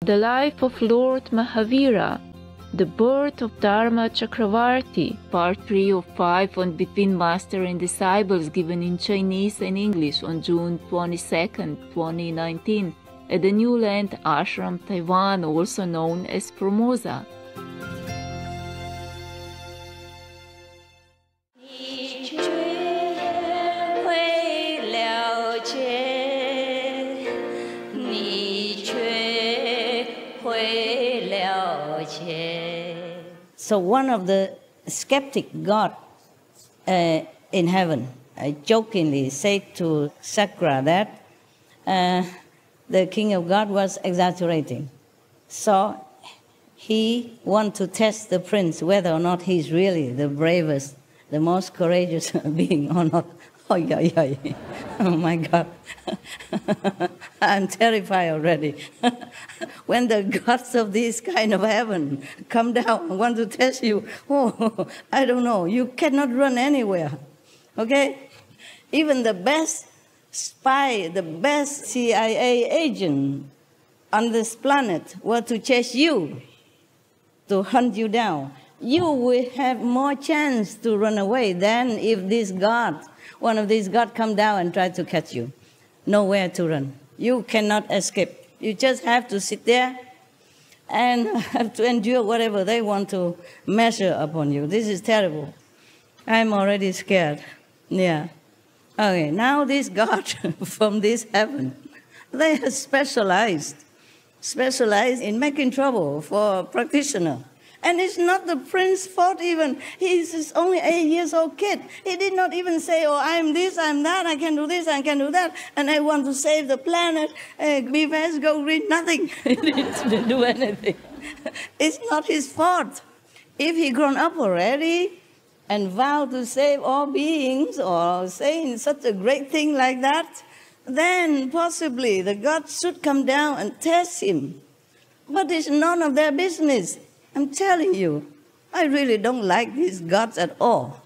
The life of Lord Mahavira, the birth of Dharma Chakravarti, part 3 of 5 on Between Master and Disciples, given in Chinese and English on June 22, 2019, at the New Land Ashram, Taiwan, also known as Formosa. So one of the skeptic God in heaven jokingly said to Sakra that the king of God was exaggerating. So he wanted to test the prince whether or not he's really the bravest, the most courageous being or not. Oh, yeah. Oh my God. I'm terrified already. When the gods of this kind of heaven come down and want to test you, oh, I don't know, you cannot run anywhere. Okay? Even the best spy, the best CIA agent on this planet were to chase you, to hunt you down. You will have more chance to run away than if this God, one of these gods come down and try to catch you. Nowhere to run. You cannot escape. You just have to sit there and have to endure whatever they want to measure upon you. This is terrible. I'm already scared. Yeah. Okay, now this God from this heaven, they are specialized in making trouble for a practitioner. And it's not the prince's fault even. He's only 8 years old kid. He did not even say, oh, I'm this, I'm that, I can do this, I can do that, and I want to save the planet. Be fast, go green, nothing. He didn't do anything. It's not his fault. If he grown up already and vowed to save all beings or saying such a great thing like that, then possibly the gods should come down and test him. But it's none of their business. I'm telling you, I really don't like these gods at all.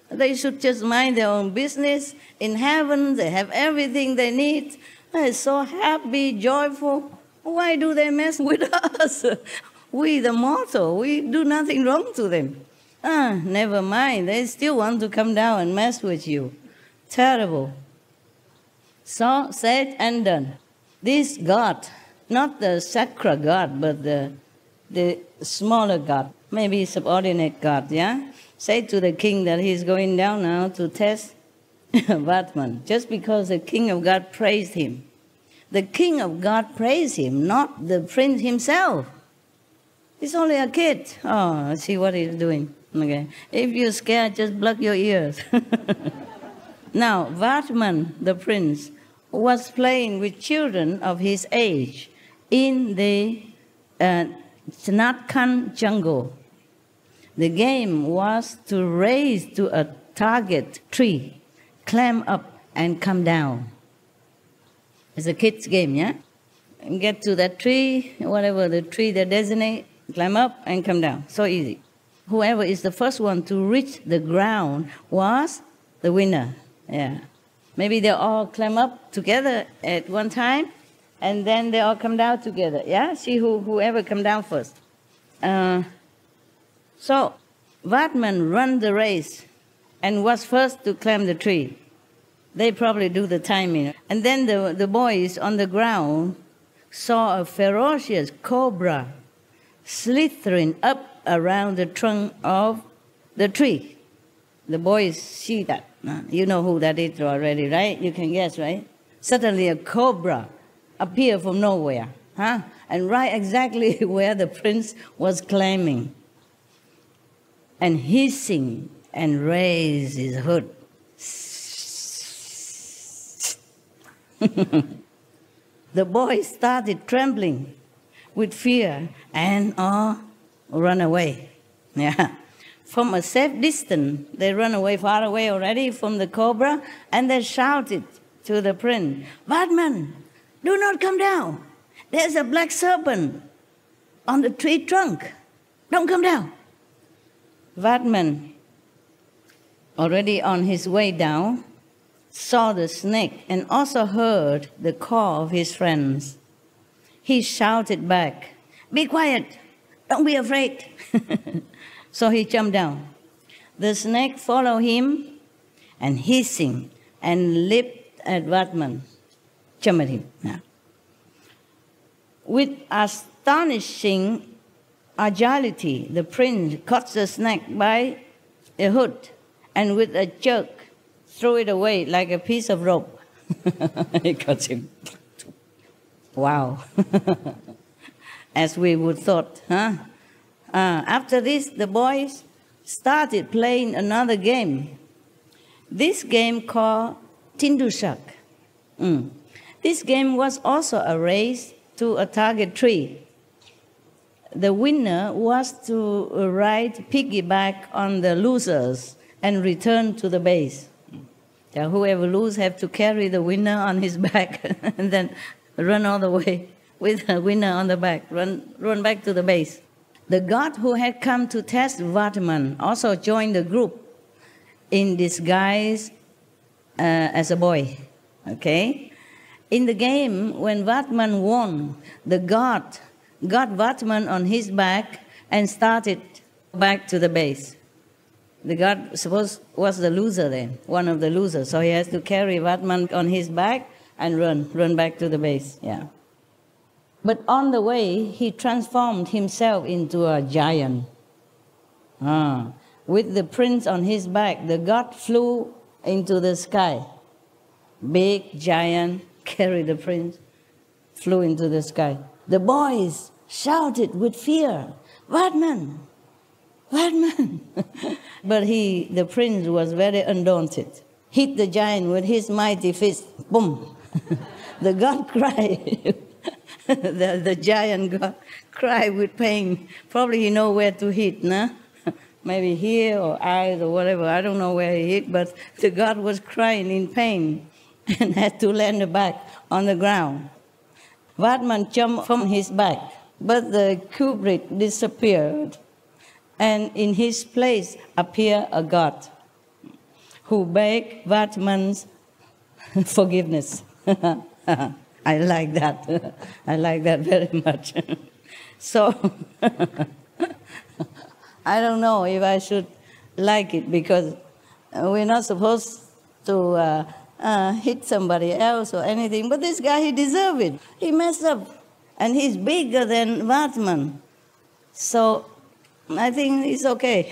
They should just mind their own business. In heaven, they have everything they need. They're so happy, joyful. Why do they mess with us? We, the mortal, we do nothing wrong to them. Never mind. They still want to come down and mess with you. Terrible. So, said and done. This God, not the Sakra God, but the smaller God, maybe subordinate God, yeah? Say to the king that he's going down now to test Vatman, just because the king of God praised him. The king of God praised him, not the prince himself. He's only a kid. Oh, see what he's doing. Okay. If you're scared, just block your ears. Now, Vatman, the prince, was playing with children of his age in the Chinatkan jungle. The game was to race to a target tree, climb up and come down. It's a kid's game, yeah? And get to that tree, whatever the tree they designate, climb up and come down. So easy. Whoever is the first one to reach the ground was the winner. Yeah. Maybe they all climb up together at one time, and then they all come down together, yeah? See whoever come down first. So, Vatman ran the race and was first to climb the tree. They probably do the timing. And then the boys on the ground saw a ferocious cobra slithering up around the trunk of the tree. The boys see that. You know who that is already, right? You can guess, right? Suddenly a cobra appear from nowhere, and right exactly where the prince was climbing, and hissing and raised his hood. The boy started trembling with fear and run away. Yeah. From a safe distance, they run away far away already from the cobra, and they shouted to the prince, Vatman, do not come down. There's a black serpent on the tree trunk. Don't come down. Vatman, already on his way down, saw the snake and also heard the call of his friends. he shouted back, "Be quiet, don't be afraid." So he jumped down. The snake followed him and hissing and leaped at Vatman, jumped at him. Now, with astonishing agility, the prince caught the snake by the hood and with a jerk threw it away like a piece of rope. He caught him. Wow. As we would thought, huh? After this, the boys started playing another game. This game called Tindushak. This game was also a race to a target tree. The winner was to ride piggyback on the losers and return to the base. So whoever loses have to carry the winner on his back and then run all the way with the winner on the back, run back to the base. The god who had come to test Vatman also joined the group in disguise as a boy. Okay? In the game, when Vatman won, the god got Vatman on his back and started back to the base. The god, suppose, was the loser then, one of the losers, so he has to carry Vatman on his back and run back to the base. Yeah. But on the way, he transformed himself into a giant. With the prince on his back, the god flew into the sky. Big giant carried the prince, flew into the sky. The boys shouted with fear, "Vatman! Vatman!" But the prince was very undaunted. Hit the giant with his mighty fist. Boom! The god cried. The giant god cried with pain. Probably he know where to hit, nah? Maybe here or eyes or whatever. I don't know where he hit, but the god was crying in pain and had to land back on the ground. Vatman jumped from his back, but the culprit disappeared, and in his place appeared a god who begged Vatman's forgiveness. I like that. I like that very much. So, I don't know if I should like it, because we're not supposed to hit somebody else or anything, but this guy, he deserved it. He messed up, and he's bigger than Vatman. So, I think it's okay.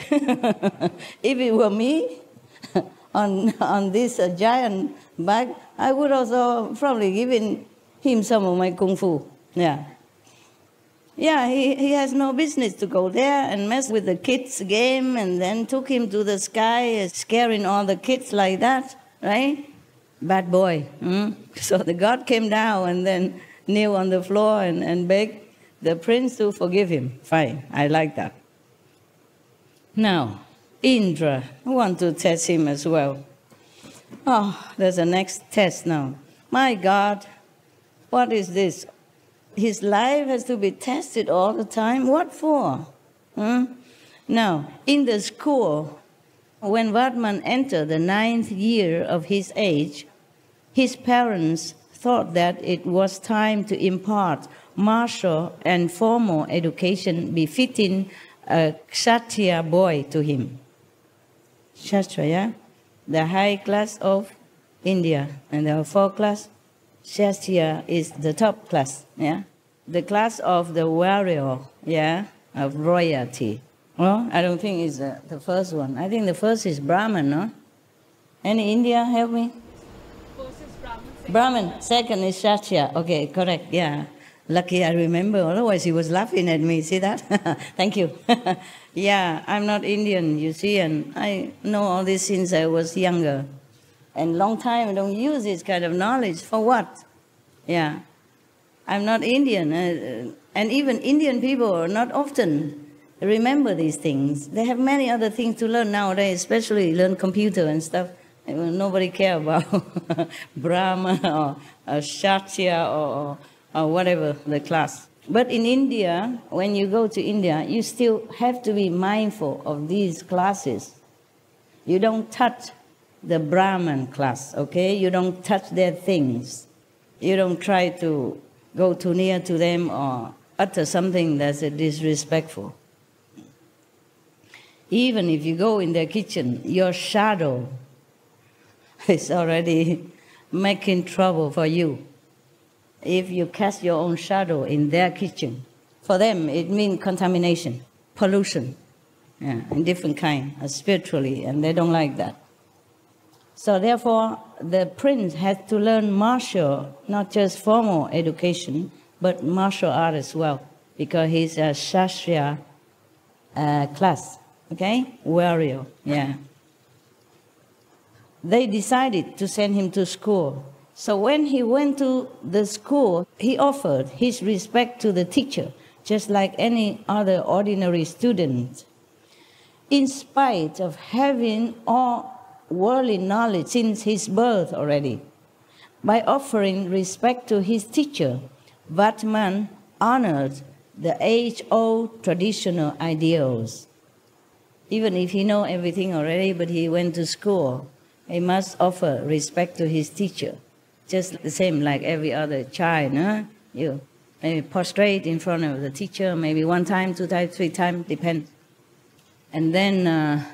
If it were me on this giant back, I would also probably given him some of my kung fu. Yeah. Yeah, he has no business to go there and mess with the kids' game and then took him to the sky, scaring all the kids like that, right? Bad boy. So the god came down and then kneel on the floor and begged the prince to forgive him. Fine, I like that. Now, Indra, I want to test him as well. Oh, there's a next test now. My God, what is this? His life has to be tested all the time. What for? Now, in the school, when Vatman entered the 9th year of his age, his parents thought that it was time to impart martial and formal education befitting a Kshatriya boy to him. Kshatriya, the high class of India, and there are 4 classes. Kshatriya is the top class, yeah? The class of the warrior, yeah, of royalty. Well, I don't think it's the first one. I think the first is Brahman, no? Any India, help me? First is Brahman. Brahman, second is Kshatriya. Okay, correct, yeah. Lucky I remember, otherwise he was laughing at me, see that? Thank you. Yeah, I'm not Indian, you see, and I know all this since I was younger. And long time I don't use this kind of knowledge. For what? Yeah. I'm not Indian. And even Indian people not often remember these things. They have many other things to learn nowadays, especially learn computer and stuff. Nobody care about Brahma or Kshatriya or whatever the class. But in India, when you go to India, you still have to be mindful of these classes. You don't touch the Brahman class, okay? You don't touch their things. You don't try to go too near to them or utter something that's disrespectful. Even if you go in their kitchen, your shadow is already making trouble for you. If you cast your own shadow in their kitchen, for them it means contamination, pollution, in different kind, spiritually, and they don't like that. So therefore, the prince had to learn martial, not just formal education, but martial art as well, because he's a Kshatriya class, okay? Warrior, yeah. They decided to send him to school. So when he went to the school, he offered his respect to the teacher, just like any other ordinary student. In spite of having all worldly knowledge since his birth already, by offering respect to his teacher, Vatman honored the age-old traditional ideals. Even if he knows everything already, but he went to school, he must offer respect to his teacher. Just the same like every other child, huh? You maybe prostrate in front of the teacher, maybe 1 time, 2 times, 3 times, depends. And then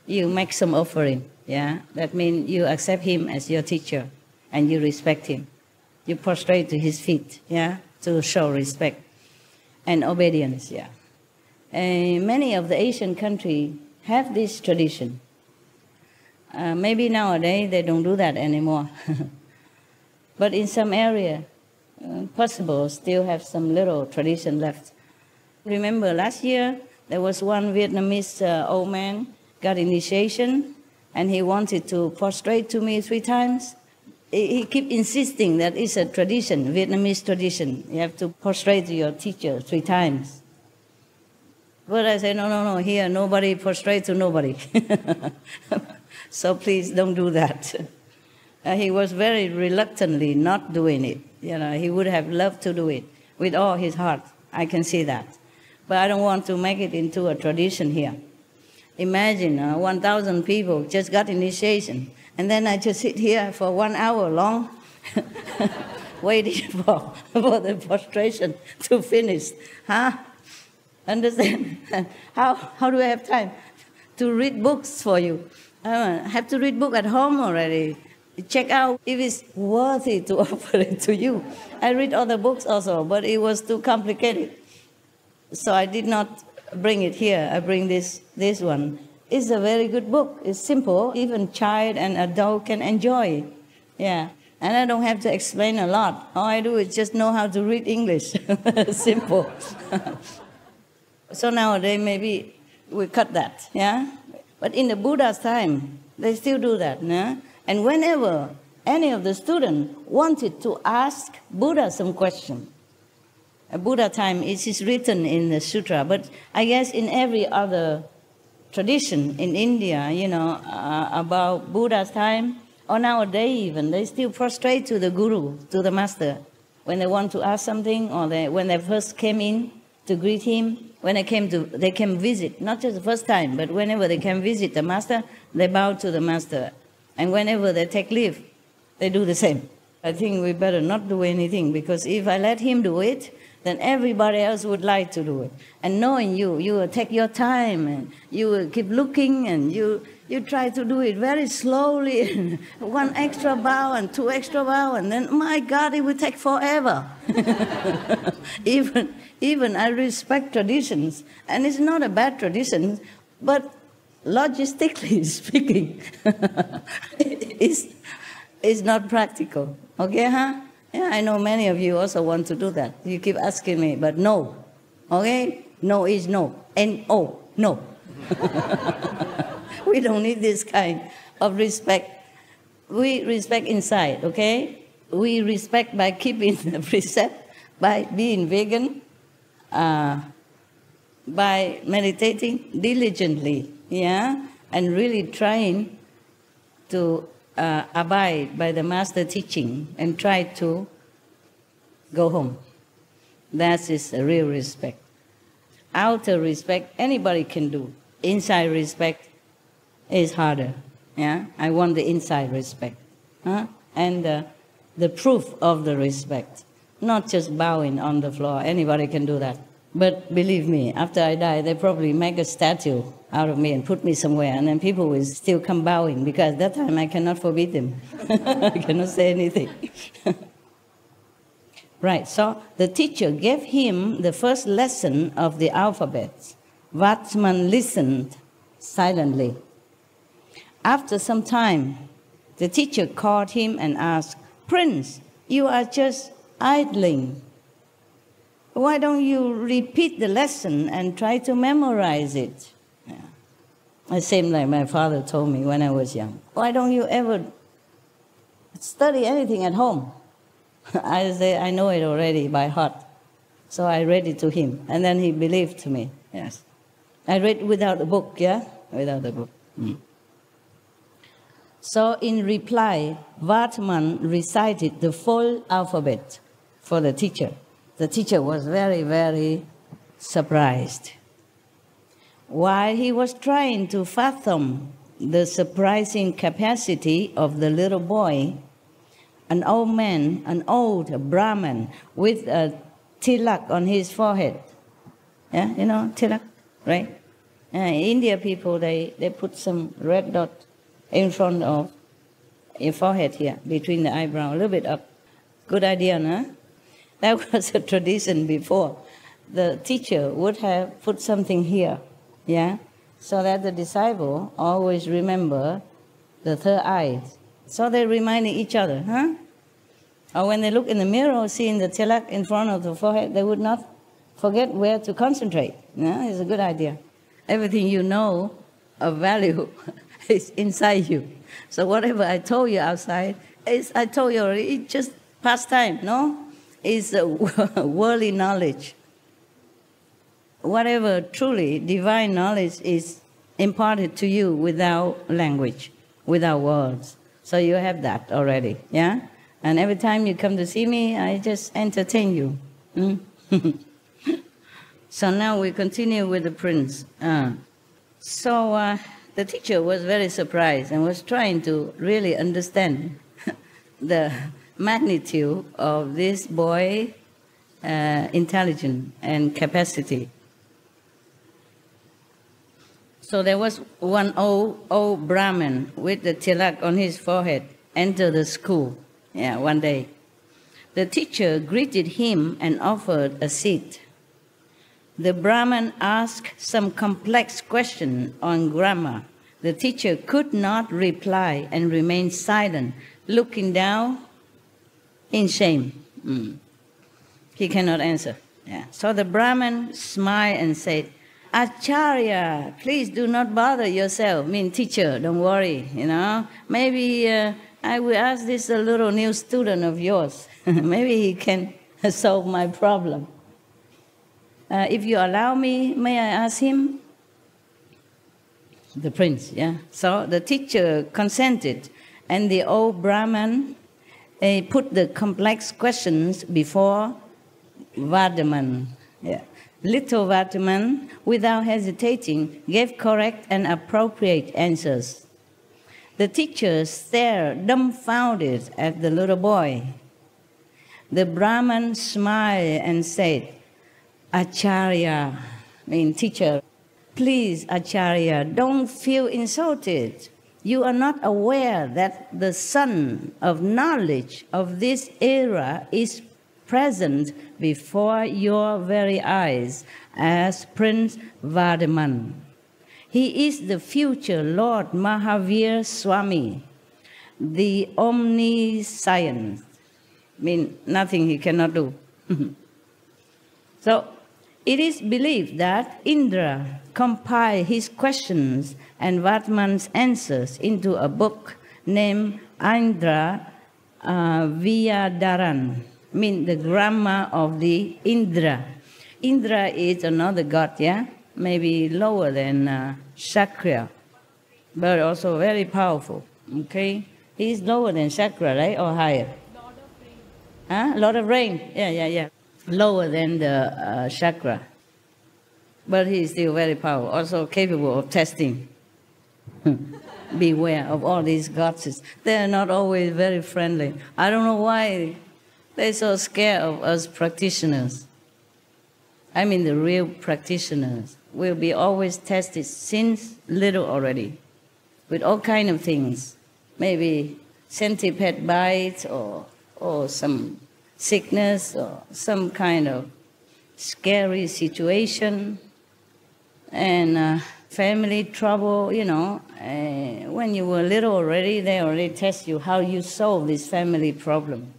you make some offering, yeah? That means you accept him as your teacher and you respect him. You prostrate to his feet, yeah? To show respect and obedience, yeah. Many of the Asian countries have this tradition. Maybe nowadays they don't do that anymore. But in some area, possible still have some little tradition left. Remember last year, there was one Vietnamese old man got initiation, and he wanted to prostrate to me 3 times. He kept insisting that it's a tradition, Vietnamese tradition. You have to prostrate to your teacher 3 times. But I said, no, here nobody prostrate to nobody. So please don't do that. He was very reluctantly not doing it. You know, he would have loved to do it with all his heart. I can see that. But I don't want to make it into a tradition here. Imagine 1,000 people just got initiation, and then I just sit here for 1 hour long waiting for the prostration to finish. Huh? Understand? How do I have time to read books for you? I have to read book at home already. Check out if it's worthy to offer it to you. I read other books also, but it was too complicated. So I did not bring it here. I bring this one. It's a very good book. It's simple. Even child and adult can enjoy. Yeah. And I don't have to explain a lot. All I do is just know how to read English. Simple. So nowadays maybe we cut that. Yeah. But in the Buddha's time, they still do that. Yeah? And whenever any of the students wanted to ask Buddha some question, Buddha time is written in the sutra, but I guess in every other tradition in India, you know, about Buddha's time, or nowadays even, they still prostrate to the guru, to the master, when they want to ask something, or when they first came in to greet him, when they came visit, not just the first time, but whenever they can visit the master, they bow to the master. And whenever they take leave, they do the same. I think we better not do anything, because if I let him do it, then everybody else would like to do it. And knowing you will take your time, and you will keep looking, and you try to do it very slowly, 1 extra bow and 2 extra bow, and then, my God, it will take forever. Even I respect traditions, and it's not a bad tradition, but logistically speaking, it's not practical. Okay, huh? Yeah, I know many of you also want to do that. You keep asking me, but no. Okay? No is no. N-O. No. We don't need this kind of respect. We respect inside, okay? We respect by keeping the precept, by being vegan, by meditating diligently, yeah? And really trying to abide by the master teaching and try to go home. That is a real respect. Outer respect, anybody can do. Inside respect is harder. Yeah, I want the inside respect, and the proof of the respect. not just bowing on the floor. Anybody can do that. But believe me, after I die, they probably make a statue out of me and put me somewhere, and then people will still come bowing, because at that time I cannot forbid them. I cannot say anything. Right, so the teacher gave him the first lesson of the alphabet. Vatman listened silently. After some time, the teacher called him and asked, "Prince, you are just idling. Why don't you repeat the lesson and try to memorize it?" Yeah. The same like my father told me when I was young. "Why don't you ever study anything at home?" I say, "I know it already by heart." So I read it to him, and then he believed to me. Yes. I read without a book, yeah? Without a book. So in reply, Vatman recited the full alphabet for the teacher. The teacher was very, very surprised. While he was trying to fathom the surprising capacity of the little boy, an old man, an old Brahmin with a tilak on his forehead. Yeah, you know tilak, right? India people, they put some red dot in front of your forehead here, between the eyebrow, a little bit up. Good idea, no? That was a tradition before. The teacher would have put something here, yeah, so that the disciple always remember the third eye. So they reminded each other, huh? Or when they look in the mirror, seeing the tilak in front of the forehead, they would not forget where to concentrate. Yeah, it's a good idea. Everything you know of value is inside you. So whatever I told you outside, I told you already, it's just pastime, no? It's worldly knowledge. Whatever truly divine knowledge is imparted to you without language, without words. So you have that already, yeah? And every time you come to see me, I just entertain you. So now we continue with the prince. So the teacher was very surprised and was trying to really understand the magnitude of this boy's intelligence and capacity. So there was one old Brahmin with the tilak on his forehead enter the school. Yeah, one day. The teacher greeted him and offered a seat. The Brahmin asked some complex question on grammar. The teacher could not reply and remained silent, looking down in shame. He cannot answer. Yeah. So the Brahmin smiled and said, "Acharya, please do not bother yourself. Teacher, don't worry, Maybe I will ask this little new student of yours. Maybe he can solve my problem. If you allow me, may I ask him?" The prince, yeah. So the teacher consented, and the old Brahmin put the complex questions before Vadaman. Yeah. Little Vadaman, without hesitating, gave correct and appropriate answers. The teacher stared dumbfounded at the little boy. The Brahmin smiled and said, "Acharya," teacher, "please, Acharya, don't feel insulted. You are not aware that the sun of knowledge of this era is present before your very eyes as Prince Vadaman. He is the future Lord Mahavira Swami, the omniscient." Nothing he cannot do. So it is believed that Indra compiled his questions and Vatman's answers into a book named Indra Vyadaran, the grammar of the Indra. Indra is another god, yeah? Maybe lower than Chakra, but also very powerful, okay? He's lower than Chakra, right, or higher? Lord of Rain. Huh? Lord of Rain, yeah. Lower than the Chakra. But he is still very powerful, also capable of testing. Beware of all these gods. They are not always very friendly. I don't know why They're so scared of us practitioners. I mean the real practitioners will be always tested since little already with all kind of things. Maybe centipede bites or some sickness or some kind of scary situation and family trouble, you know. When you were little already, they already test you how you solve this family problem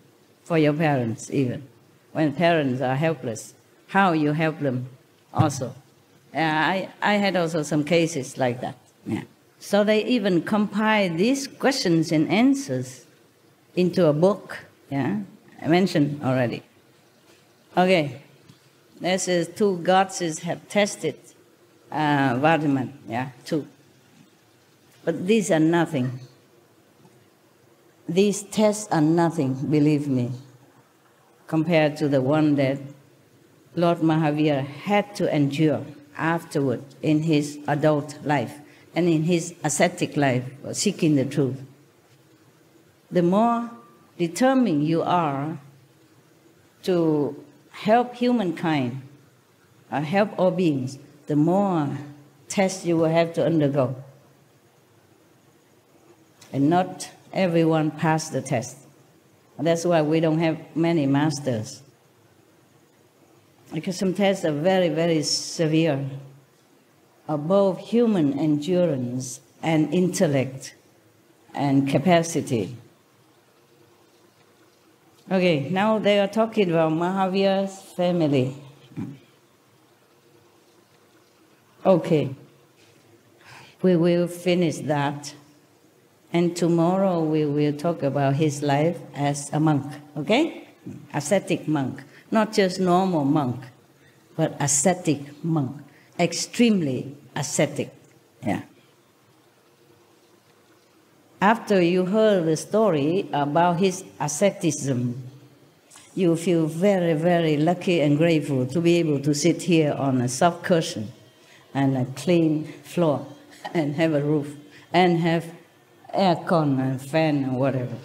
for your parents even. When parents are helpless, how you help them also. I had also some cases like that. Yeah. So they even compile these questions and answers into a book. Yeah, I mentioned already. Okay, this is two gods have tested Vardhaman. Yeah, two. But these are nothing. These tests are nothing, believe me, compared to the one that Lord Mahavira had to endure afterward in his adult life and in his ascetic life, seeking the truth. The more determined you are to help humankind, or help all beings, the more tests you will have to undergo. And not everyone passed the test. That's why we don't have many masters. Because some tests are very, very severe, above human endurance and intellect and capacity. Okay, now they are talking about Mahavira's family. Okay, we will finish that. And tomorrow we will talk about his life as a monk, okay? Ascetic monk. Not just normal monk, but ascetic monk. Extremely ascetic. Yeah. After you heard the story about his asceticism, you feel very, very lucky and grateful to be able to sit here on a soft cushion and a clean floor and have a roof and have aircon and fan and whatever.